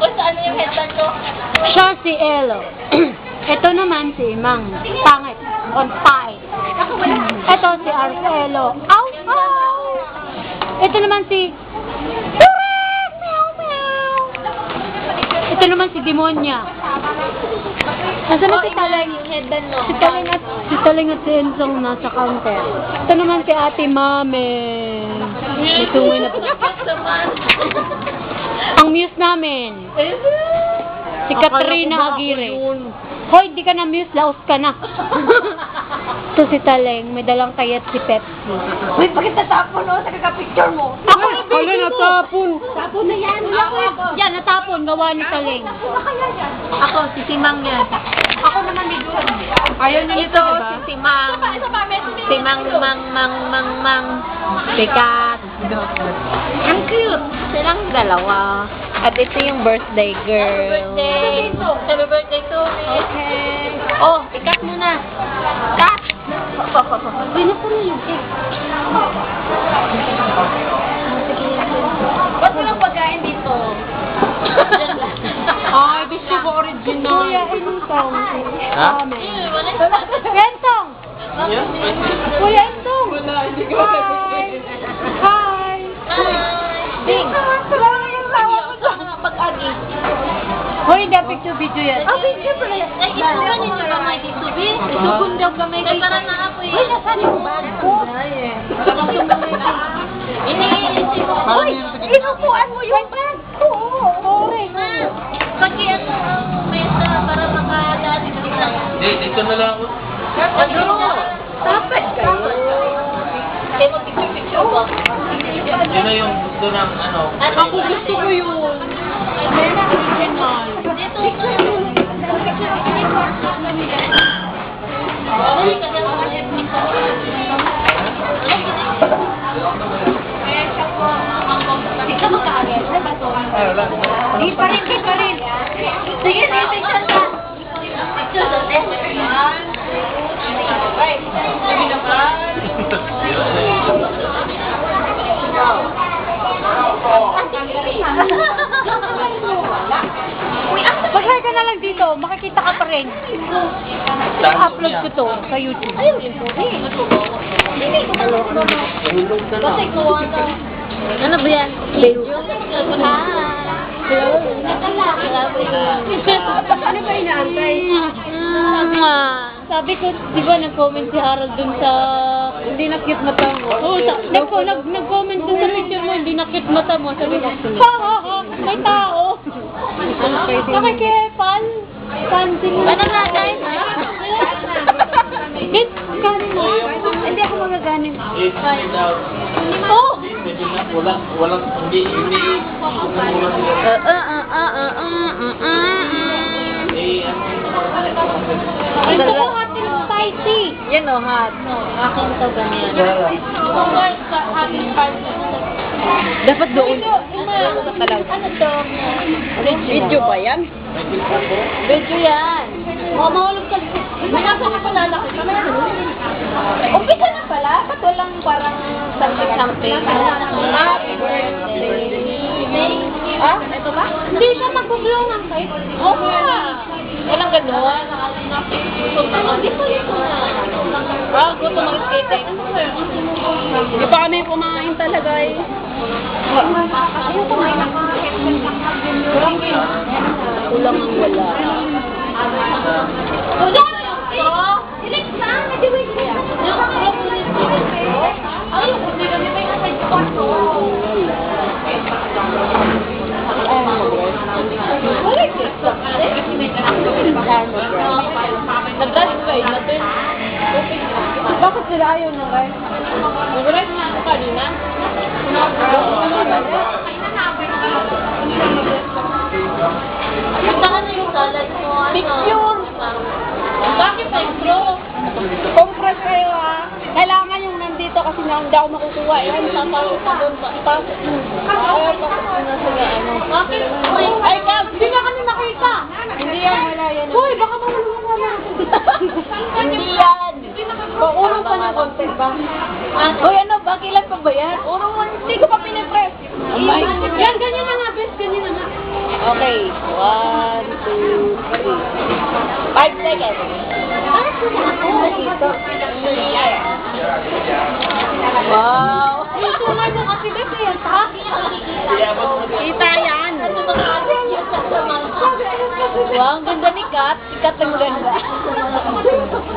Kung saan yung headband ko. Siya si Elo. Ito naman si Mang Pangit on fire. Ito si Arcelo. Ow! Ow! Ito naman si Ito naman si Demonya. Nasaan na si Taleng? Headband mo. Si Taleng at si Ensong nasa counter. Ito naman si Ate Mame. Ito na po. Ang muse namin. Si Katrina Aguirre. Hoy, di ka na muse, laos ka na. Ito si Taleng, may dalang kayat si Pepsi. Uy, bakit natapon o? Nagkaka-picture mo. Ako na natapon. Tapon na yan. Yan, natapon, gawa ni Taleng. Ako, si Simang yan. Ako naman ni Jun. Ayaw niyo nito, diba? Si Simang. Si Mang. Sikat. Ang cute. Silang dalawa. At ito yung birthday girl. Happy birthday to me. Okay. Oh, ikat mo na. Cut. Binasa na yung cake. Ba't walang pagkain dito? Ay, gusto ko original. Kuya Entong. Ha? Entong! Kuya Entong! Hi! Hi! Ding. Salamat yung tawa mo sa mga pag-agi. Hoy, hindi picture video yan. Ah, picture pala yan. Ay, ito ba ninyo ba may titubi? Itubong daw kami. Ay, para na ako eh. Uy, nasaan yung bag ko? Iniisip mo. Uy, inupuan mo yung bag ko. Sorry. Pagi ano ang mesa para makadaan dito lang. Dito na lang ako. Dapat kayo. Kaya mag-picture ba? Yun na yung gusto ng ano. Ako gusto ko yun. Original. Dito Dali ka lang mga Di ka makaagad. Ay, wala. Di pa rin. Sige, picture ka. Picture doon. Ay, sige naman. Mag-hi ka na lang dito. Makikita ka pa rin. I-upload ko to sa YouTube. Ayaw yun po. Hindi ko malok na mo. Kasi kuha na. Ano ba yan? Video? Hello? Ano ba inaantay? Sabi ko, di ba nag-comment si Harold dun sa hindi na cute mata mo? Oo, nag-comment dun sa picture mo, hindi na cute mata mo. Sabi ko, ha, may tao. Nakikipal. Pansin mo. Ano na, guys? Kanin mo. Hindi ako magaganin. Without. Oh! Medyo na, walang, hindi, Ito ko hot and spicy. Yan o, hot. Akin to ganyan. Hot and spicy. Dapat doon. Ano to? Video ba yan? Video yan. Mahulog ka. May nasa ka pala laki. Umpisa na pala. Ba't walang parang something? Happy birthday. Ah? Ito ba? Hindi siya mag-blow ng cake. Oo nga. Walang gano'n. Hindi ko ito na. Ah, gusto mag-skating. Di pa kami kumain talaga eh. Ayaw kumain ng Kulang ang wala. Ulit! Ilik na! Nadiwig na! Ay, hindi kami may nasa kwarto. Ulit! Nag-graduate natin. Bakit sila ayaw ng rice? Nag-graduate na ako kanina. Punta ka na yung salad mo. Picture! Bakit extra? Compress kayo ha. Kailangan yung nandito kasi hindi ako makukuha. Yan, papasok ka doon. Ipasok mo. Ay, pasok mo na sila. Bakit? Ay, Gab, hindi na kami nakita. Hindi yan, wala yan. Hoy, baka mawala na. Hindi yan. Paurong pa ng konti ba? Uy, ano ba? Kailan pa ba yan? Hindi ko pa pinipress. Oh my Yan, ganyan na nga, best. Ganyan na nga. Okay. Okay. 1, 2, 3. 5 seconds. Wow. Kita yan. Wow, ang ganda ni Kat. Si Kat ang ganda.